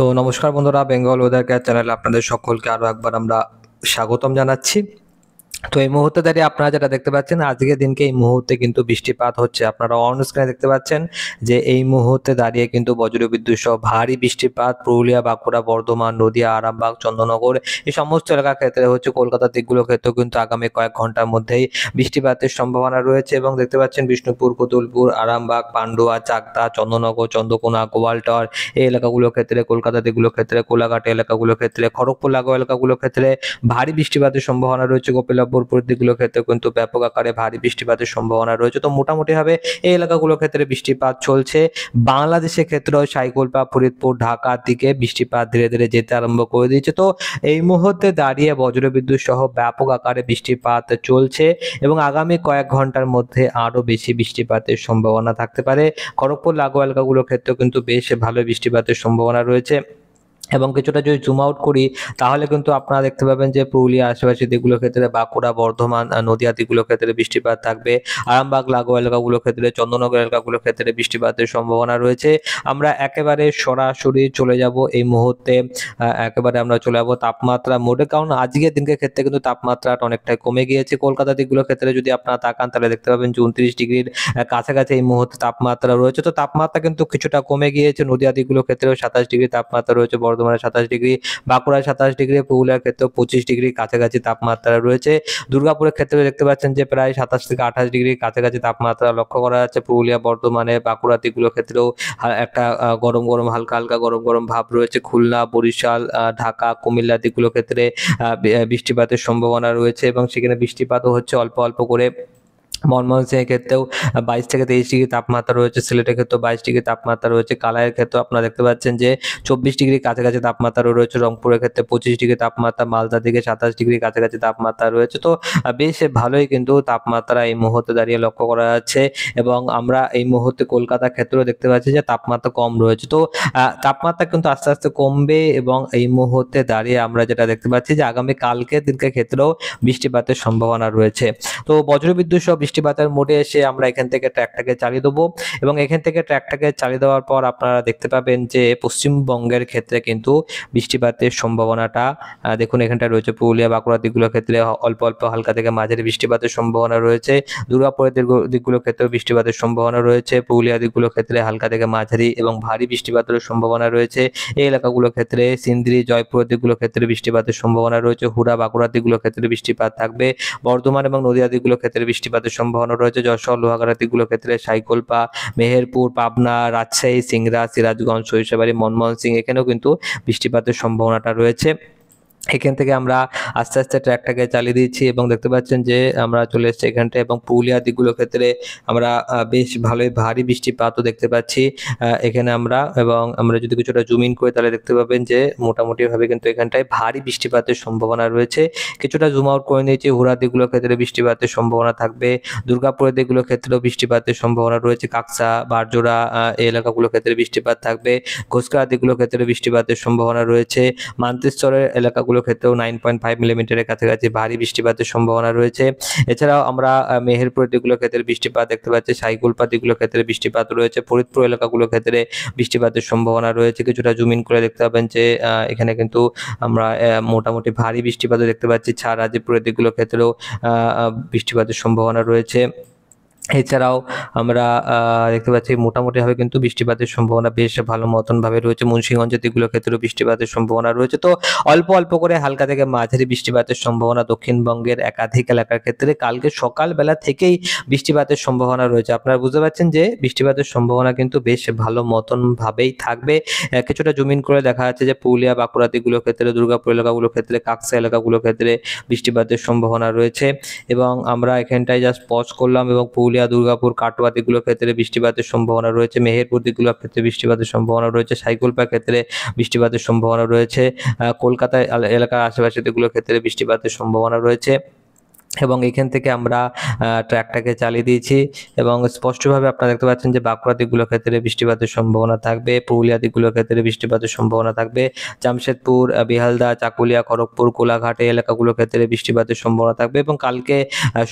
তো নমস্কার বন্ধুরা, বেঙ্গল ওয়েদার কেয়ার চ্যানেলে আপনাদের সকলকে আরও একবার আমরা স্বাগতম জানাচ্ছি। তো এই মুহূর্তে দাঁড়িয়ে আপনারা যেটা দেখতে পাচ্ছেন, আজকের দিনকে এই মুহূর্তে কিন্তু বৃষ্টিপাত হচ্ছে। আপনারা অন স্ক্রিনে দেখতে পাচ্ছেন যে এই মুহূর্তে দাঁড়িয়ে কিন্তু বজ্রবিদ্যুৎ সহ ভারী বৃষ্টিপাত পুরুলিয়া, বাঁকুড়া, বর্ধমান, নদিয়া, আরামবাগ, চন্দননগর এই সমস্ত এলাকার ক্ষেত্রে হচ্ছে। কলকাতার দিকগুলোর ক্ষেত্রেও কিন্তু আগামী কয়েক ঘন্টার মধ্যেই বৃষ্টিপাতের সম্ভাবনা রয়েছে এবং দেখতে পাচ্ছেন বিষ্ণুপুর, কতুলপুর, আরামবাগ, পান্ডুয়া, চাকদা, চন্দননগর, চন্দ্রকোনা, গোয়ালটর এই এলাকাগুলোর ক্ষেত্রে, কলকাতার দিকগুলোর ক্ষেত্রে, কোলাঘাট এলাকাগুলোর ক্ষেত্রে, খড়গপুর লাগোয়া এলাকাগুলোর ক্ষেত্রে ভারী বৃষ্টিপাতের সম্ভাবনা রয়েছে। গোপালপুর দিকগুলোর ক্ষেত্রে কিন্তু ব্যাপক আকারে ভারী বৃষ্টিপাতের সম্ভাবনা রয়েছে। তো মোটামুটিভাবে এই এলাকাগুলোর ক্ষেত্রে বৃষ্টিপাত চলছে। বাংলাদেশের ক্ষেত্রেও সাইকলপা, ফরিদপুর, ঢাকার দিকে বৃষ্টিপাত ধীরে ধীরে যেতে আরম্ভ করে দিয়েছে। তো এই মুহূর্তে দাঁড়িয়ে বজ্রবিদ্যুৎ সহ ব্যাপক আকারে বৃষ্টিপাত চলছে এবং আগামী কয়েক ঘন্টার মধ্যে আরো বেশি বৃষ্টিপাতের সম্ভাবনা থাকতে পারে। খড়গপুর লাগোয়া এলাকাগুলোর ক্ষেত্রেও কিন্তু বেশ ভালো বৃষ্টিপাতের সম্ভাবনা রয়েছে এবং কিছুটা যদি জুম আউট করি তাহলে কিন্তু আপনারা দেখতে পাবেন যে পুরুলিয়া আশেপাশে দিকগুলোর ক্ষেত্রে, বাঁকুড়া, বর্ধমান, নদিয়া দিকগুলোর ক্ষেত্রে বৃষ্টিপাত থাকবে। আরামবাগ লাগোয়া এলাকাগুলোর ক্ষেত্রে, চন্দননগর এলাকাগুলোর ক্ষেত্রে বৃষ্টিপাতের সম্ভাবনা রয়েছে। আমরা একেবারে সরাসরি চলে যাব এই মুহূর্তে, একেবারে আমরা চলে যাবো তাপমাত্রা মোডে, কারণ আজকের দিনকে ক্ষেত্রে কিন্তু তাপমাত্রাটা অনেকটাই কমে গিয়েছে। কলকাতা দিকগুলোর ক্ষেত্রে যদি আপনারা তাকান তাহলে দেখতে পাবেন যে 29 ডিগ্রির কাছাকাছি এই মুহূর্তে তাপমাত্রা রয়েছে। তো তাপমাত্রা কিন্তু কিছুটা কমে গিয়েছে। নদিয়া দিকগুলোর ক্ষেত্রেও 27 ডিগ্রি তাপমাত্রা রয়েছে, বর্ধমানে 27 ডিগ্রি, বাঁকুড়ায় 27 ডিগ্রি, পুরুলিয়ার ক্ষেত্রেও 25 ডিগ্রির কাছাকাছি তাপমাত্রা রয়েছে। দুর্গাপুরের ক্ষেত্রে দেখতে পাচ্ছেন যে প্রায় 27 থেকে 28 ডিগ্রির কাছাকাছি তাপমাত্রা লক্ষ্য করা যাচ্ছে। পুরুলিয়া, বর্ধমানে, বাঁকুড়া দিকগুলোর ক্ষেত্রেও একটা গরম গরম হালকা হালকা গরম গরম ভাব রয়েছে। খুলনা, বরিশাল, ঢাকা, কুমিল্লা দিকগুলোর ক্ষেত্রে বৃষ্টিপাতের সম্ভাবনা রয়েছে এবং সেখানে বৃষ্টিপাতও হচ্ছে অল্প অল্প করে। ময়মনসিংহের ক্ষেত্রেও 22 থেকে 23 ডিগ্রি তাপমাত্রা রয়েছে। সিলেটের ক্ষেত্রেও 22 ডিগ্রি তাপমাত্রা রয়েছে। কালাইয়ের ক্ষেত্রেও আপনারা দেখতে পাচ্ছেন যে 24 ডিগ্রির কাছাকাছি তাপমাত্রা রয়েছে। রংপুরের ক্ষেত্রে 25 ডিগ্রি তাপমাত্রা, মালদার দিকে 27 ডিগ্রির কাছাকাছি তাপমাত্রা রয়েছে। তো বেশ ভালোই কিন্তু তাপমাত্রা এই মুহূর্তে দাঁড়িয়ে লক্ষ্য করা যাচ্ছে এবং আমরা এই মুহূর্তে কলকাতার ক্ষেত্রেও দেখতে পাচ্ছি যে তাপমাত্রা কম রয়েছে। তো তাপমাত্রা কিন্তু আস্তে আস্তে কমবে এবং এই মুহূর্তে দাঁড়িয়ে আমরা যেটা দেখতে পাচ্ছি যে আগামী কালকের দিনকের ক্ষেত্রেও বৃষ্টিপাতের সম্ভাবনা রয়েছে। তো বজ্রবিদ্যুৎ সহ বৃষ্টিপাতের মোডে এসে আমরা এখান থেকে ট্র্যাকটাকে চালিয়ে দেবো এবং এখান থেকে ট্র্যাকটাকে চালিয়ে দেওয়ার পর আপনারা দেখতে পাবেন যে পশ্চিমবঙ্গের ক্ষেত্রে কিন্তু বৃষ্টিপাতের সম্ভাবনাটা দেখুন এখানটায় রয়েছে। পুরুলিয়া, বাঁকুড়া দিকগুলোর ক্ষেত্রে অল্প অল্প হালকা থেকে মাঝারি বৃষ্টিপাতের সম্ভাবনা রয়েছে। দুর্গাপুরের দিকগুলোর ক্ষেত্রেও বৃষ্টিপাতের সম্ভাবনা রয়েছে। পুরুলিয়া দিকগুলোর ক্ষেত্রে হালকা থেকে মাঝারি এবং ভারী বৃষ্টিপাতের সম্ভাবনা রয়েছে। এই এলাকাগুলোর ক্ষেত্রে সিন্দ্রি, জয়পুরের দিকগুলোর ক্ষেত্রে বৃষ্টিপাতের সম্ভাবনা রয়েছে। হুড়া, বাঁকুড়া দিকগুলোর ক্ষেত্রে বৃষ্টিপাত থাকবে। বর্ধমান এবং নদিয়া দিকগুলোর ক্ষেত্রে বৃষ্টিপাতের সম্ভাবনা রয়েছে। যশোর, লোহাগাড়া দিকগুলোর ক্ষেত্রে সাইকলপা, মেহেরপুর, পাবনা, রাজশাহী, সিংড়া, সিরাজগঞ্জ, সরিষাবাড়ি, ময়মনসিংহ এখানেও কিন্তু বৃষ্টিপাতের সম্ভাবনাটা রয়েছে। এখান থেকে আমরা আস্তে আস্তে ট্র্যাকটাকে চালিয়ে দিচ্ছি এবং দেখতে পাচ্ছেন যে আমরা চলে এসেছি এখানটায় এবং পুরুলিয়া দিকগুলোর ক্ষেত্রে আমরা বেশ ভালোই ভারী বৃষ্টিপাতও দেখতে পাচ্ছি এখানে আমরা। এবং আমরা যদি কিছুটা জুম ইন করি তাহলে দেখতে পাবেন যে মোটামুটিভাবে কিন্তু এখানটায় ভারী বৃষ্টিপাতের সম্ভাবনা রয়েছে। কিছুটা জুম আউট করে নিয়েছি। হুড়া দিকগুলোর ক্ষেত্রে বৃষ্টিপাতের সম্ভাবনা থাকবে। দুর্গাপুরের দিকগুলোর ক্ষেত্রেও বৃষ্টিপাতের সম্ভাবনা রয়েছে। কাকসা, বারজোড়া এই এলাকাগুলোর ক্ষেত্রে বৃষ্টিপাত থাকবে। ঘোষকাড়া দিকগুলোর ক্ষেত্রে বৃষ্টিপাতের সম্ভাবনা রয়েছে। মান্তেশ্বরের এলাকাগুলোর ক্ষেত্রেও 9.5 মিলিমিটারের কাছাকাছি ভারী বৃষ্টিপাতের সম্ভাবনা রয়েছে। এছাড়াও আমরা মেহেরপুরের দিকগুলোর ক্ষেত্রে বৃষ্টিপাত দেখতে পাচ্ছি। সাইকুলপা দিকগুলোর ক্ষেত্রে বৃষ্টিপাত রয়েছে। ফরিদপুর এলাকাগুলোর ক্ষেত্রে বৃষ্টিপাতের সম্ভাবনা রয়েছে। কিছুটা জুম ইন করে দেখতে পাবেন যে এখানে কিন্তু আমরা মোটামুটি ভারী বৃষ্টিপাতও দেখতে পাচ্ছি। রাজীবপুরের দিকগুলোর ক্ষেত্রেও বৃষ্টিপাতের সম্ভাবনা রয়েছে। এছাড়াও আমরা দেখতে পাচ্ছি মোটামুটিভাবে কিন্তু বৃষ্টিপাতের সম্ভাবনা বেশ ভালো মতনভাবে রয়েছে। মুন্সিগঞ্জের দিকগুলোর ক্ষেত্রেও বৃষ্টিপাতের সম্ভাবনা রয়েছে। তো অল্প অল্প করে হালকা থেকে মাঝারি বৃষ্টিপাতের সম্ভাবনা দক্ষিণবঙ্গের একাধিক এলাকার ক্ষেত্রে কালকে সকালবেলা থেকেই বৃষ্টিপাতের সম্ভাবনা রয়েছে। আপনারা বুঝতে পারছেন যে বৃষ্টিপাতের সম্ভাবনা কিন্তু বেশ ভালো মতনভাবেই থাকবে। কিছুটা জুম ইন করে দেখা যাচ্ছে যে পুরুলিয়া, বাঁকুড়া দিকগুলোর ক্ষেত্রে, দুর্গাপুর এলাকাগুলোর ক্ষেত্রে, কাকসা এলাকাগুলোর ক্ষেত্রে বৃষ্টিপাতের সম্ভাবনা রয়েছে এবং আমরা এখানটায় জাস্ট পজ করলাম এবং পুরুলিয়া, দুর্গাপুর, কাটোয়া দিকগুলোর ক্ষেত্রে বৃষ্টিপাতের সম্ভাবনা রয়েছে। মেহেরপুর দিকগুলোর ক্ষেত্রে বৃষ্টিপাতের সম্ভাবনা রয়েছে। সাইকুলপার ক্ষেত্রে বৃষ্টিপাতের সম্ভাবনা রয়েছে। কলকাতা এলাকার আশেপাশে দিকগুলোর ক্ষেত্রে বৃষ্টিপাতের সম্ভাবনা রয়েছে। এবং এখান থেকে আমরা ট্র্যাকটাকে চালিয়ে দিয়েছি এবং স্পষ্টভাবে আপনারা দেখতে পাচ্ছেন যে বাঁকুড়া দিকগুলোর ক্ষেত্রে বৃষ্টিপাতের সম্ভাবনা থাকবে, পুরুলিয়া দিকগুলোর ক্ষেত্রে বৃষ্টিপাতের সম্ভাবনা থাকবে, জামশেদপুর, বেহালদা, চাকুলিয়া, খড়গপুর, কোলাঘাট এই এলাকাগুলোর ক্ষেত্রে বৃষ্টিপাতের সম্ভাবনা থাকবে এবং কালকে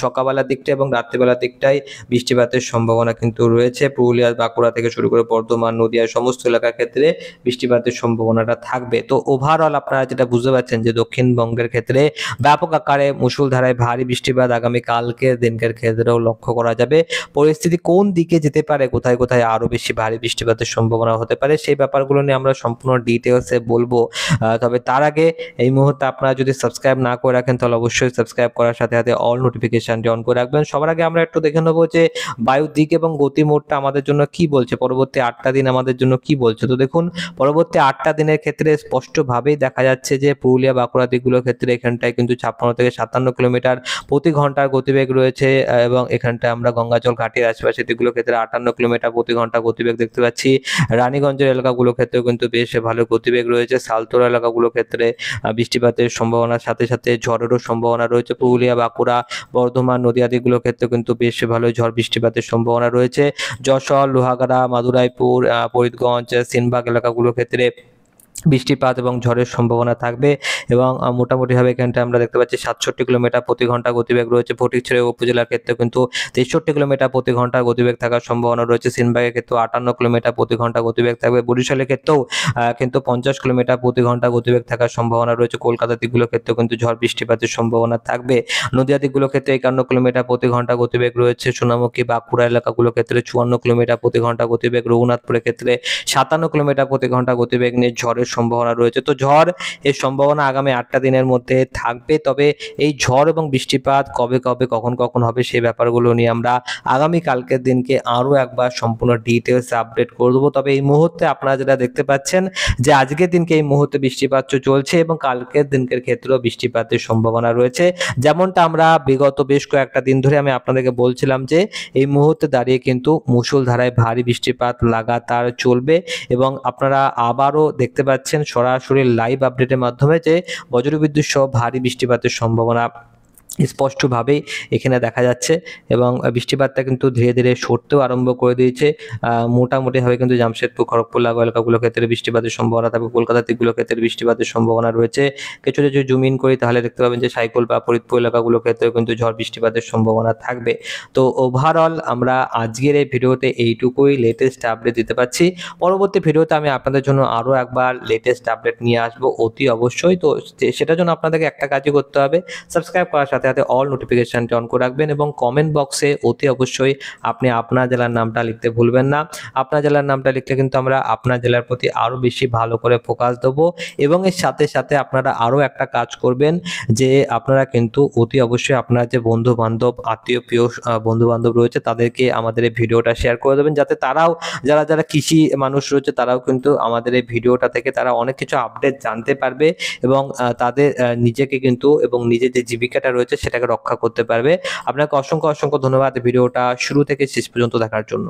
সকালবেলার দিকটা এবং রাত্রিবেলার দিকটায় বৃষ্টিপাতের সম্ভাবনা কিন্তু রয়েছে। পুরুলিয়া, বাঁকুড়া থেকে শুরু করে বর্ধমান, নদীয়া সমস্ত এলাকার ক্ষেত্রে বৃষ্টিপাতের সম্ভাবনাটা থাকবে। তো ওভারঅল আপনারা যেটা বুঝতে পারছেন যে দক্ষিণবঙ্গের ক্ষেত্রে ব্যাপক আকারে মুষলধারায় ভারী বৃষ্টিপাত আগামী কালকের দিনকের ক্ষেত্রেও লক্ষ্য করা যাবে। পরিস্থিতি কোন দিকে যেতে পারে, কোথায় কোথায় আরো বেশি ভারী বৃষ্টিপাতের সম্ভাবনা হতে পারে সেই ব্যাপারগুলো নিয়ে আমরা সম্পূর্ণ ডিটেলসে বলবো। তবে তার আগে এই মুহূর্তে আপনারা যদি সাবস্ক্রাইব না করে রাখেন তাহলে অবশ্যই সাবস্ক্রাইব করার সাথে সাথে অল নোটিফিকেশনটি অন করে রাখবেন। সবার আগে আমরা একটু দেখে নেবো যে বায়ুর দিক এবং গতি মোডটা আমাদের জন্য কি বলছে, পরবর্তী 8টা দিন আমাদের জন্য কি বলছে। তো দেখুন পরবর্তী 8টা দিনের ক্ষেত্রে স্পষ্টভাবেই দেখা যাচ্ছে যে পুরুলিয়া, বাঁকুড়া দিকগুলোর ক্ষেত্রে এখানটায় কিন্তু 56 থেকে 57 কিলোমিটার প্রতি ঘন্টার গতিবেগ রয়েছে এবং এখানটায় আমরা গঙ্গাজল ঘাটের আশেপাশে দিকগুলোর ক্ষেত্রে 58 কিলোমিটার প্রতি ঘন্টা গতিবেগ দেখতে পাচ্ছি। রানীগঞ্জের এলাকাগুলোর ক্ষেত্রেও কিন্তু বেশ ভালো গতিবেগ রয়েছে। সালতোরা এলাকাগুলোর ক্ষেত্রে বৃষ্টিপাতের সম্ভাবনার সাথে সাথে ঝড়েরও সম্ভাবনা রয়েছে। পুরুলিয়া, বাঁকুড়া, বর্ধমান, নদীয়া দিকগুলোর ক্ষেত্রে কিন্তু বেশ ভালো ঝড় বৃষ্টিপাতের সম্ভাবনা রয়েছে। যশোর, লোহাগাড়া, মাদুরাইপুর, ফরিদগঞ্জ, সেনবাগ এলাকাগুলোর ক্ষেত্রে বৃষ্টিপাত এবং ঝড়ের সম্ভাবনা থাকবে এবং মোটামুটিভাবে এখানটা আমরা দেখতে পাচ্ছি 67 কিলোমিটার প্রতি ঘন্টা গতিবেগ রয়েছে। ফটিকছড়ি উপজেলার ক্ষেত্রে কিন্তু 63 কিলোমিটার প্রতি ঘন্টা গতিবেগ থাকার সম্ভাবনা রয়েছে। সেনবাগের ক্ষেত্রেও 58 কিলোমিটার প্রতি ঘন্টা গতিবেগ থাকবে। বরিশালের ক্ষেত্রেও কিন্তু 50 কিলোমিটার প্রতি ঘন্টা গতিবেগ থাকার সম্ভাবনা রয়েছে। কলকাতার দিকগুলোর ক্ষেত্রেও কিন্তু ঝড় বৃষ্টিপাতের সম্ভাবনা থাকবে। নদীয়া দিকগুলোর ক্ষেত্রে 51 কিলোমিটার প্রতি ঘন্টা গতিবেগ রয়েছে। সোনামুখী, বাঁকুড়া এলাকাগুলোর ক্ষেত্রে 54 কিলোমিটার প্রতি ঘন্টা গতিবেগ। রঘুনাথপুরের ক্ষেত্রে 57 কিলোমিটার প্রতি ঘন্টা গতিবেগ নিয়ে ঝড়ের সম্ভাবনা রয়েছে। তো ঝড় এর সম্ভাবনা আগামী 8টা দিনের মধ্যে থাকবে। তবে এই ঝড় এবং বৃষ্টিপাত কবে কবে কখন কখন হবে সেই ব্যাপারগুলো নিয়ে আমরা আগামী কালকের দিনকে আরো একবার সম্পূর্ণ ডিটেলস আপডেট করে দেবো। তবে এই মুহূর্তে আপনারা যেটা দেখতে পাচ্ছেন যে আজকের দিনকে এই মুহূর্তে বৃষ্টিপাত চলছে এবং কালকের দিনকের ক্ষেত্রেও বৃষ্টিপাতের সম্ভাবনা রয়েছে। যেমনটা আমরা বিগত বেশ কয়েকটা দিন ধরে আমি আপনাদেরকে বলছিলাম যে এই মুহূর্তে দাঁড়িয়ে কিন্তু মুষলধারায় ভারী বৃষ্টিপাত লাগাতার চলবে এবং আপনারা আবারও দেখতে পাচ্ছেন সরাসরি লাইভ আপডেটের মাধ্যমে যে বজ্রবিদ্যুৎ সহ ভারী বৃষ্টিপাতের সম্ভাবনা স্পষ্টভাবেই এখানে দেখা যাচ্ছে এবং বৃষ্টিপাতটা কিন্তু ধীরে ধীরে সরতেও আরম্ভ করে দিয়েছে। মোটামুটিভাবে কিন্তু জামশেদপুর, খড়গপুর লাগোয়া এলাকাগুলোর ক্ষেত্রে বৃষ্টিপাতের সম্ভাবনা থাকবে। কলকাতার দিকগুলোর ক্ষেত্রে বৃষ্টিপাতের সম্ভাবনা রয়েছে। কিছু কিছু জুম ইন করি তাহলে দেখতে পাবেন যে সাইকল বা ফরিদপুর এলাকাগুলোর ক্ষেত্রেও কিন্তু ঝড় বৃষ্টিপাতের সম্ভাবনা থাকবে। তো ওভারঅল আমরা আজকের এই ভিডিওতে এইটুকুই লেটেস্ট আপডেট দিতে পারছি। পরবর্তী ভিডিওতে আমি আপনাদের জন্য আরও একবার লেটেস্ট আপডেট নিয়ে আসবো অতি অবশ্যই। তো সেটার জন্য আপনাদেরকে একটা কাজই করতে হবে, সাবস্ক্রাইব করার সাথে সাথে অল নোটিফিকেশনটি অন করে রাখবেন এবং কমেন্ট বক্সে অতি অবশ্যই আপনি আপনার জেলার নামটা লিখতে ভুলবেন না। আপনার জেলার নামটা লিখলে কিন্তু আমরা আপনার জেলার প্রতি আরও বেশি ভালো করে ফোকাস দেবো এবং এর সাথে সাথে আপনারা আরও একটা কাজ করবেন যে আপনারা কিন্তু অতি অবশ্যই আপনার যে বন্ধু বান্ধব, আত্মীয় প্রিয় বন্ধু বান্ধব রয়েছে তাদেরকে আমাদের এই ভিডিওটা শেয়ার করে দেবেন, যাতে তারাও যারা যারা কৃষি মানুষ রয়েছে তারাও কিন্তু আমাদের এই ভিডিওটা থেকে তারা অনেক কিছু আপডেট জানতে পারবে এবং তাদের নিজেকে কিন্তু এবং নিজের যে জীবিকাটা রয়েছে সেটাকে রক্ষা করতে পারবে। আপনাকে অসংখ্য অসংখ্য ধন্যবাদ ভিডিওটা শুরু থেকে শেষ পর্যন্ত দেখার জন্য।